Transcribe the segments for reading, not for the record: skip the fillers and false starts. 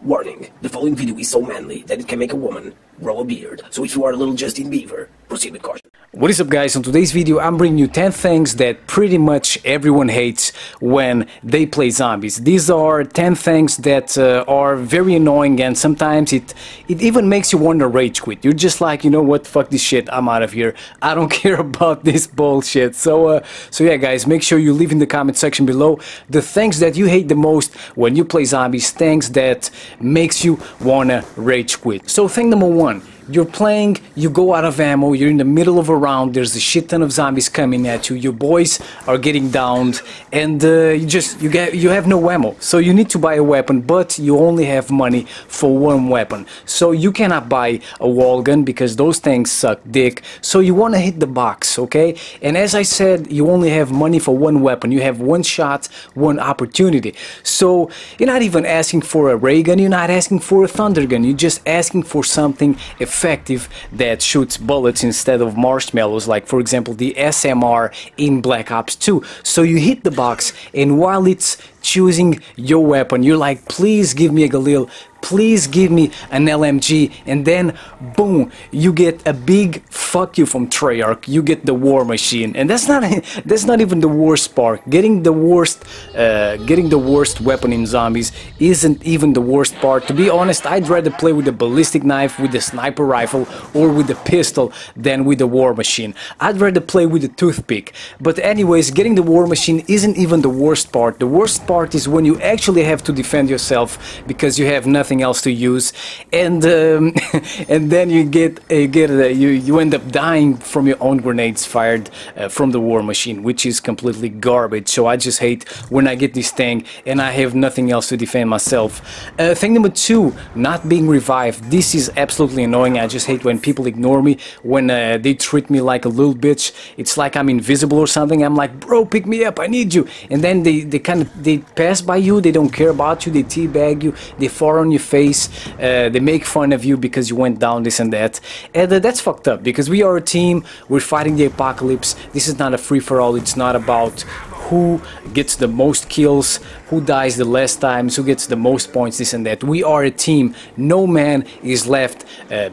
Warning, the following video is so manly that it can make a woman grow a beard. So if you are a little Justin Bieber, proceed with caution. What is up, guys? On today's video I'm bringing you 10 things that pretty much everyone hates when they play zombies. These are 10 things that are very annoying, and sometimes it even makes you want to rage quit. You're just like, you know what, fuck this shit, I'm out of here. I don't care about this bullshit. So yeah, guys, make sure you leave in the comment section below the things that you hate the most when you play zombies, things that makes you wanna rage quit. So thing number one, you're playing, you go out of ammo, you're in the middle of a round, there's a shit ton of zombies coming at you, your boys are getting downed, and you have no ammo. So you need to buy a weapon, but you only have money for one weapon. So you cannot buy a wall gun because those things suck dick. So you want to hit the box, okay? And as I said, you only have money for one weapon. You have one shot, one opportunity. So you're not even asking for a Raygun, you're not asking for a thunder gun, you're just asking for something effective that shoots bullets instead of marshmallows, like for example the SMR in Black Ops 2. So you hit the box, and while it's choosing your weapon, you're like, please give me a Galil, please give me an LMG, and then boom, you get a big fuck you from Treyarch. You get the Warmachine, and that's not even the worst part. Getting the worst weapon in zombies isn't even the worst part. To be honest, I'd rather play with the ballistic knife, with the sniper rifle, or with the pistol than with the Warmachine. I'd rather play with the toothpick. But anyways, getting the Warmachine isn't even the worst part. The worst part is when you actually have to defend yourself because you have nothing else to use, and and then you end up dying from your own grenades fired from the Warmachine, which is completely garbage. So I just hate when I get this thing and I have nothing else to defend myself. Thing number two, not being revived. This is absolutely annoying. I just hate when people ignore me, when they treat me like a little bitch. It's like I'm invisible or something. I'm like, bro, pick me up, I need you. And then they pass by you, they don't care about you, they teabag you, they fall on your face, they make fun of you because you went down, this and that. And that's fucked up, because we are a team, we're fighting the apocalypse. This is not a free-for-all, it's not about who gets the most kills, who dies the less times, who gets the most points, this and that. We are a team. No man is left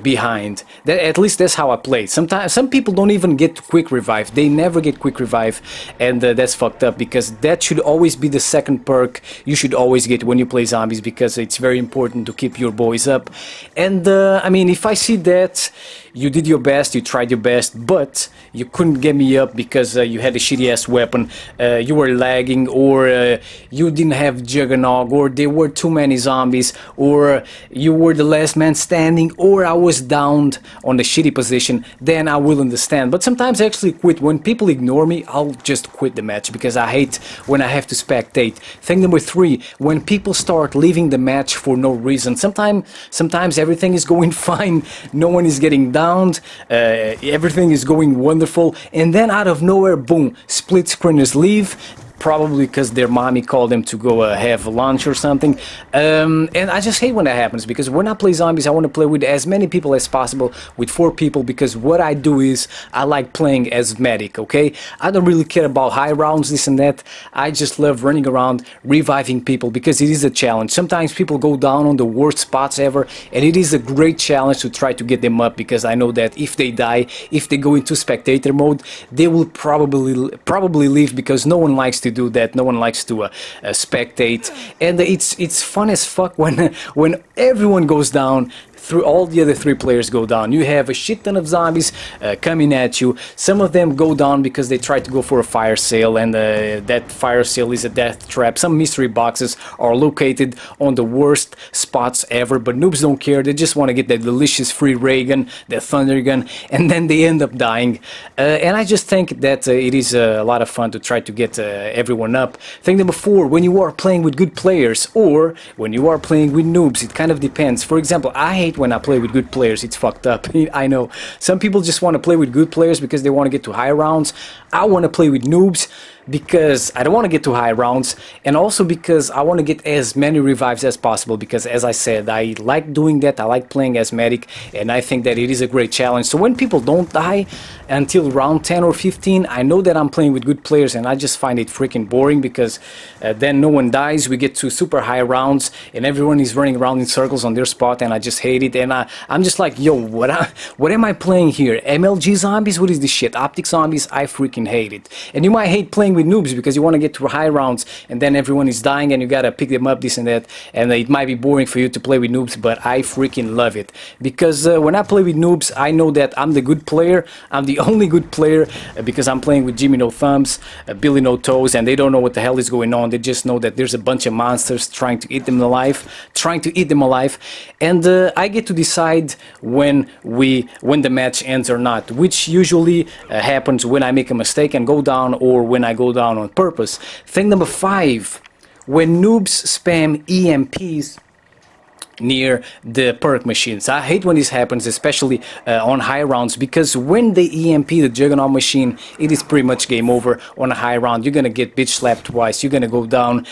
behind. At least that's how I play. Sometimes some people don't even get quick revive. They never get quick revive, and that's fucked up, because that should always be the second perk you should always get when you play zombies, because it's very important to keep your boys up. And I mean, if I see that you did your best, you tried your best, but you couldn't get me up because you had a shitty ass weapon, you were lagging, or you didn't have Juggernaut, or there were too many zombies, or you were the last man standing, or I was downed on the shitty position, then I will understand. But sometimes I actually quit. When people ignore me, I'll just quit the match, because I hate when I have to spectate. Thing number three, when people start leaving the match for no reason. Sometimes everything is going fine, no one is getting downed, everything is going wonderful, and then out of nowhere, boom, split screeners leave, probably because their mommy called them to go have lunch or something. And I just hate when that happens, because when I play zombies, I want to play with as many people as possible, with 4 people, because what I do is I like playing as medic, okay? I don't really care about high rounds, this and that. I just love running around, reviving people, because it is a challenge. Sometimes people go down on the worst spots ever, and it is a great challenge to try to get them up, because I know that if they die, if they go into spectator mode, they will probably leave, because no one likes to do that. No one likes to spectate, and it's fun as fuck when everyone goes down. Through all the other 3 players go down. You have a shit ton of zombies coming at you. Some of them go down because they try to go for a fire sale, and that fire sale is a death trap. Some mystery boxes are located on the worst spots ever, but noobs don't care. They just want to get that delicious free Raygun, that thunder gun, and then they end up dying. And I just think that it is a lot of fun to try to get everyone up. Thing number 4, when you are playing with good players, or when you are playing with noobs, it kind of depends. For example, I hate when I play with good players. It's fucked up. I know. Some people just want to play with good players because they want to get to high rounds. I want to play with noobs because I don't want to get too high rounds, and also because I want to get as many revives as possible, because as I said, I like doing that. I like playing as medic, and I think that it is a great challenge. So when people don't die until round 10 or 15, I know that I'm playing with good players, and I just find it freaking boring, because then no one dies, we get to super high rounds, and everyone is running around in circles on their spot, and I just hate it. And I'm just like, yo, what am I playing here? MLG zombies? What is this shit? Optic zombies? I freaking hate it. And you might hate playing with noobs because you want to get to high rounds, and then everyone is dying, and you gotta pick them up, this and that, and it might be boring for you to play with noobs, but I freaking love it. Because when I play with noobs, I know that I'm the good player. I'm the only good player, because I'm playing with Jimmy No Thumbs, Billy No Toes, and they don't know what the hell is going on. They just know that there's a bunch of monsters trying to eat them alive, and I get to decide when the match ends or not, which usually happens when I make a mistake and go down, or when I go down on purpose. Thing number 5, when noobs spam EMPs near the perk machines. I hate when this happens, especially on high rounds, because when they EMP the Juggernaut machine, it is pretty much game over on a high round. You're gonna get bitch slapped twice, you're gonna go down,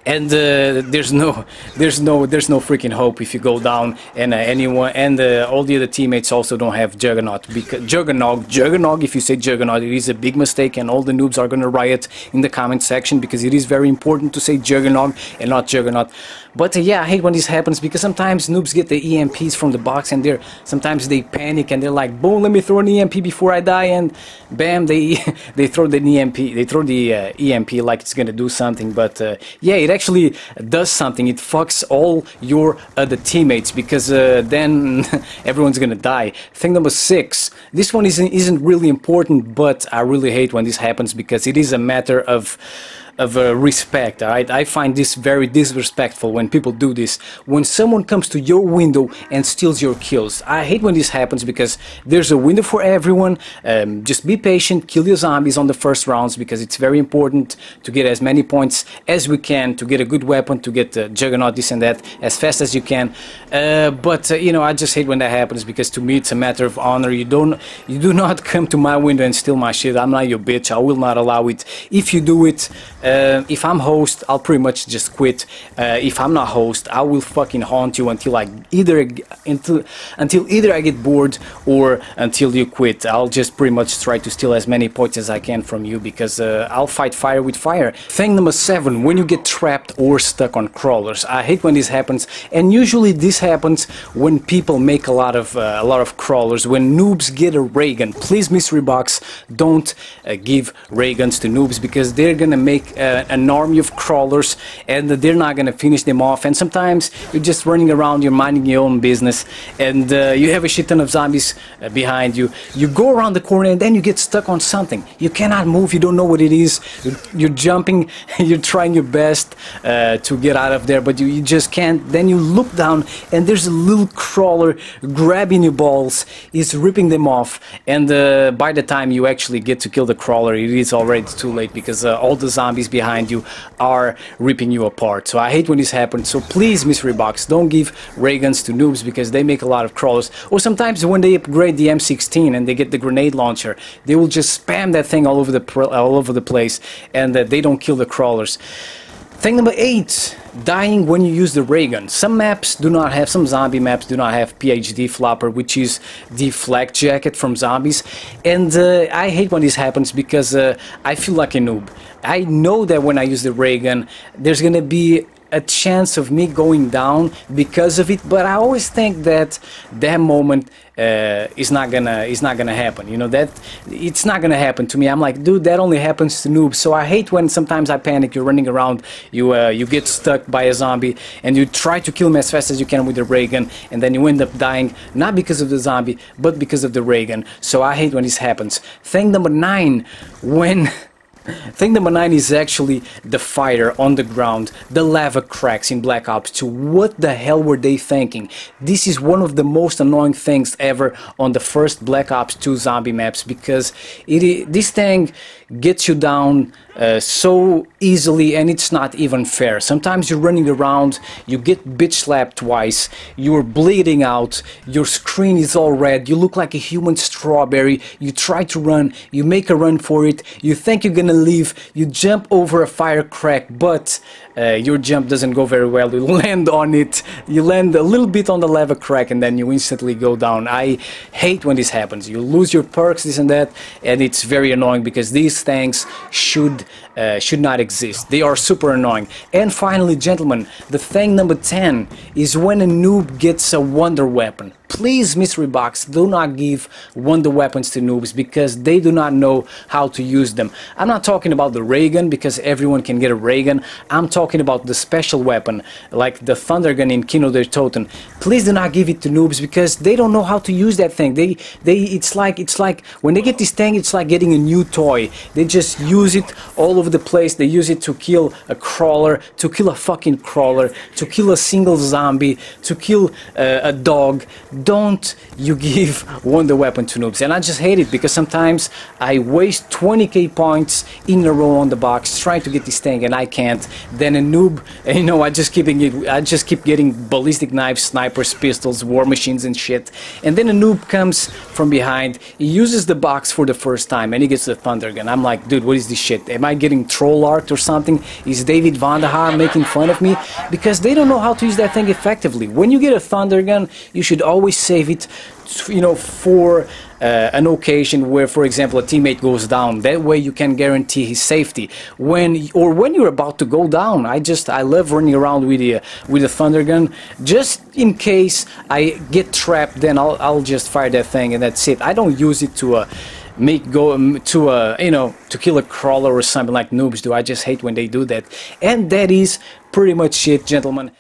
and there's no freaking hope if you go down, and anyone and all the other teammates also don't have Juggernaut, because Juggernaut, if you say Juggernaut, it is a big mistake, and all the noobs are gonna riot in the comment section, because it is very important to say Juggernaut and not Juggernaut. But yeah, I hate when this happens, because sometimes noobs get the EMPs from the box, and sometimes they panic, and they're like, boom, let me throw an EMP before I die, and bam, they throw the EMP like it's gonna do something. But yeah, it actually does something. It fucks all your other teammates, because then everyone's gonna die. Thing number 6, this one isn't really important, but I really hate when this happens, because it is a matter of respect. Alright, I find this very disrespectful when people do this. When someone comes to your window and steals your kills, I hate when this happens, because there's a window for everyone. Just be patient, kill your zombies on the first rounds, because it's very important to get as many points as we can, to get a good weapon, to get Juggernaut, this and that, as fast as you can. But you know, I just hate when that happens, because to me it's a matter of honor. You do not come to my window and steal my shit. I'm not your bitch. I will not allow it. If you do it, if I'm host, I'll pretty much just quit. If I'm not host, I will fucking haunt you until either I get bored, or until you quit. I'll just pretty much try to steal as many points as I can from you, because I'll fight fire with fire. Thing number 7, when you get trapped or stuck on crawlers. I hate when this happens, and usually this happens when people make a lot of crawlers. When noobs get a Raygun, please, Mystery Box, don't give Rayguns to noobs, because they're gonna make an army of crawlers, and they're not gonna finish them off. And sometimes you're just running around, you're minding your own business, and you have a shit ton of zombies behind you. You go around the corner, and then you get stuck on something. You cannot move, you don't know what it is. You're jumping, you're trying your best to get out of there, but you just can't. Then you look down, and there's a little crawler grabbing your balls, is ripping them off, and by the time you actually get to kill the crawler, it is already too late, because all the zombies behind you are ripping you apart. So I hate when this happens. So please, Mystery Box, don't give Rayguns to noobs, because they make a lot of crawlers. Or sometimes when they upgrade the M16 and they get the grenade launcher, they will just spam that thing all over the place, and they don't kill the crawlers. Thing number 8, dying when you use the Raygun. Some zombie maps do not have PhD flopper, which is the flak jacket from zombies, and I hate when this happens, because I feel like a noob. I know that when I use the Raygun, there's gonna be a chance of me going down because of it, but I always think that that moment is not gonna happen. You know, that it's not gonna happen to me. I'm like, dude, that only happens to noobs. So I hate when sometimes I panic. You're running around, you get stuck by a zombie, and you try to kill him as fast as you can with the Raygun, and then you end up dying, not because of the zombie, but because of the Raygun. So I hate when this happens. Thing number 9, Thing number 9 is actually the fire on the ground, the lava cracks in Black Ops 2. What the hell were they thinking? This is one of the most annoying things ever on the first Black Ops 2 zombie maps, because this thing gets you down so easily, and it's not even fair. Sometimes you're running around, you get bitch slapped twice, you're bleeding out, your screen is all red, you look like a human strawberry, you try to run, you make a run for it, you think you're gonna leave, you jump over a fire crack, but your jump doesn't go very well, you land on it, you land a little bit on the lava crack, and then you instantly go down. I hate when this happens. You lose your perks, this and that, and it's very annoying because these things should not exist. They are super annoying. And finally, gentlemen, the thing number 10 is when a noob gets a wonder weapon. Please, mystery box, do not give wonder weapons to noobs because they do not know how to use them. I'm not talking about the Raygun because everyone can get a Raygun. I'm talking about the special weapon like the thunder gun in Kino der Toten. Please do not give it to noobs because they don't know how to use that thing. It's like when they get this thing, it's like getting a new toy. They just use it all over the place. They use it to kill a crawler, to kill a fucking crawler, to kill a single zombie, to kill a dog. Don't you give wonder weapon to noobs. And I just hate it because sometimes I waste 20k points in a row on the box trying to get this thing and I can't. Then a noob, you know, I just keep getting ballistic knives, snipers, pistols, war machines and shit. And then a noob comes from behind, he uses the box for the first time and he gets the thunder gun. I'm like, dude, what is this shit? Am I getting Trollarched or something? Is David Van der Haar making fun of me? Because they don't know how to use that thing effectively. When you get a thunder gun, you should always save it, you know, for an occasion where, for example, a teammate goes down. That way you can guarantee his safety when you're about to go down. I love running around with a thunder gun just in case I get trapped. Then I'll just fire that thing and that's it. I don't use it to to kill a crawler or something like noobs do. I just hate when they do that. And that is pretty much it, gentlemen.